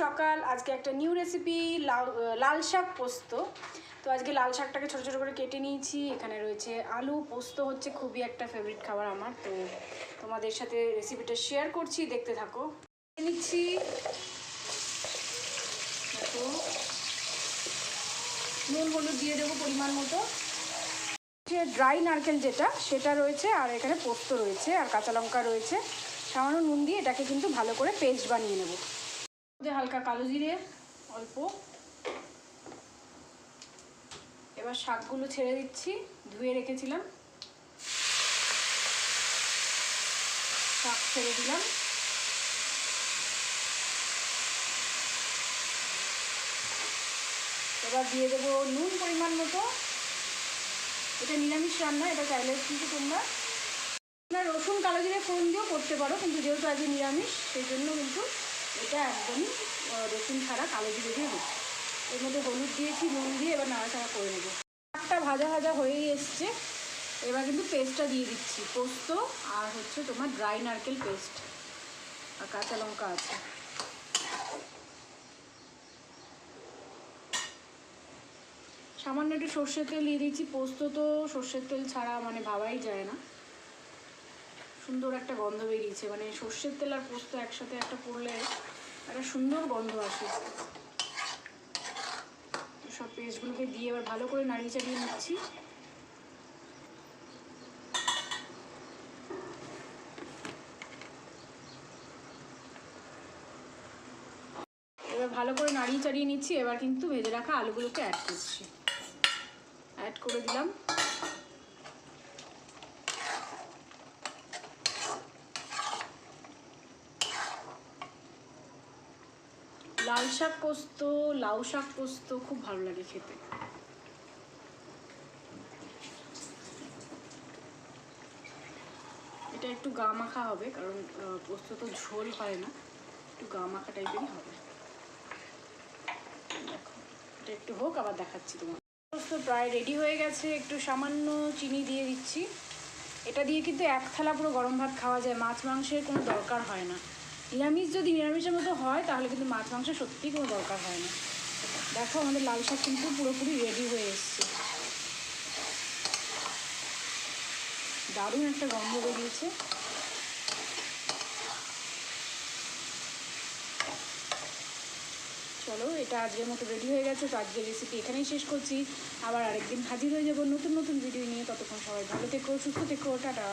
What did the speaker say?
সকাল। আজকে একটা নিউ রেসিপি, লাল শাক পোস্ত। তো আজকে লাল শাকটাকে ছোটো ছোটো করে কেটে নিয়েছি। এখানে রয়েছে আলু। পোস্ত হচ্ছে খুবই একটা ফেভারিট খাবার আমার, তো তোমাদের সাথে রেসিপিটা শেয়ার করছি, দেখতে থাকো। নিচ্ছি তো নুন হলুদ দিয়ে দেবো পরিমাণ মতো। যে ড্রাই নারকেল যেটা সেটা রয়েছে, আর এখানে পোস্ত রয়েছে, আর কাঁচা লঙ্কা রয়েছে। সামান্য নুন দিয়ে এটাকে কিন্তু ভালো করে পেস্ট বানিয়ে নেব। হালকা কালো জিরে অল্প। এবার শাকগুলো ছেড়ে দিচ্ছি, ধুয়ে রেখেছিলাম। শাক ছেড়ে দিলাম। এবার দিয়ে দেবো নুন পরিমাণ মতো। এটা নিরামিষ রান্না, এটা চাইলে কিন্তু তোমরা রসুন কালো জিরে ফোড়ন দিয়েও করতে পারো, কিন্তু যেহেতু আজকে নিরামিষ সেই জন্য কিন্তু এটা একদমই রসুন ছাড়া কালো জিরে দিয়ে হচ্ছে। এর মধ্যে হলুদ দিয়েছি, নুন দিয়ে এবার নাড়াচাড়া করে নেবো। শাকটা ভাজা ভাজা হয়েই এসছে। এবার কিন্তু পেস্টটা দিয়ে দিচ্ছি, পোস্ত আর হচ্ছে তোমার ড্রাই নারকেল পেস্ট, আর কাঁচা লঙ্কা আছে। সামান্য একটু সর্ষের তেল দিয়ে দিচ্ছি। পোস্ত তো সর্ষের তেল ছাড়া মানে ভাবাই যায় না। সুন্দর একটা গন্ধ বেরিয়েছে, মানে সর্ষের তেল আর পোস্ত একসাথে একটা করলে একটা সুন্দর গন্ধ আসে। সব পেস্টগুলোকে দিয়ে এবার ভালো করে নাড়িয়ে চাড়িয়ে নিচ্ছি। এবার ভালো করে নাড়িয়ে চাড়িয়ে নিচ্ছি। এবার কিন্তু ভেজে রাখা আলুগুলোকে অ্যাড করছি। অ্যাড করে দিলাম। লাল শাক পোস্ত, লাউ শাক পোস্ত খুব ভালো লাগে খেতে। এটা একটু গা মাখা হবে, কারণ পোস্ত তো ঝোল হয় না, একটু গা মাখা টাইপেরই হবে। দেখো এটা একটু হোক, আবার দেখাচ্ছি তোমার। পোস্ত প্রায় রেডি হয়ে গেছে। একটু সামান্য চিনি দিয়ে দিচ্ছি। এটা দিয়ে কিন্তু এক থালা পুরো গরম ভাত খাওয়া যায়, মাছ মাংসের কোনো দরকার হয় না। নিরামিষ যদি নিরামিষের মতো হয় তাহলে কিন্তু মাছ মাংসের সত্যিই কোনো দরকার হয় না। দেখো আমাদের লাল শাক কিন্তু পুরোপুরি রেডি হয়ে এসছে। দারুণ একটা গন্ধ বেরিয়েছে। চলো, এটা আজকের মতো রেডি হয়ে গেছে। তো আজকের রেসিপি এখানেই শেষ করছি। আবার আরেকদিন হাজির হয়ে যাবো নতুন নতুন ভিডিও নিয়ে। ততক্ষণ সবাই ভালো থেকো, সুস্থ থেকো, টাটা।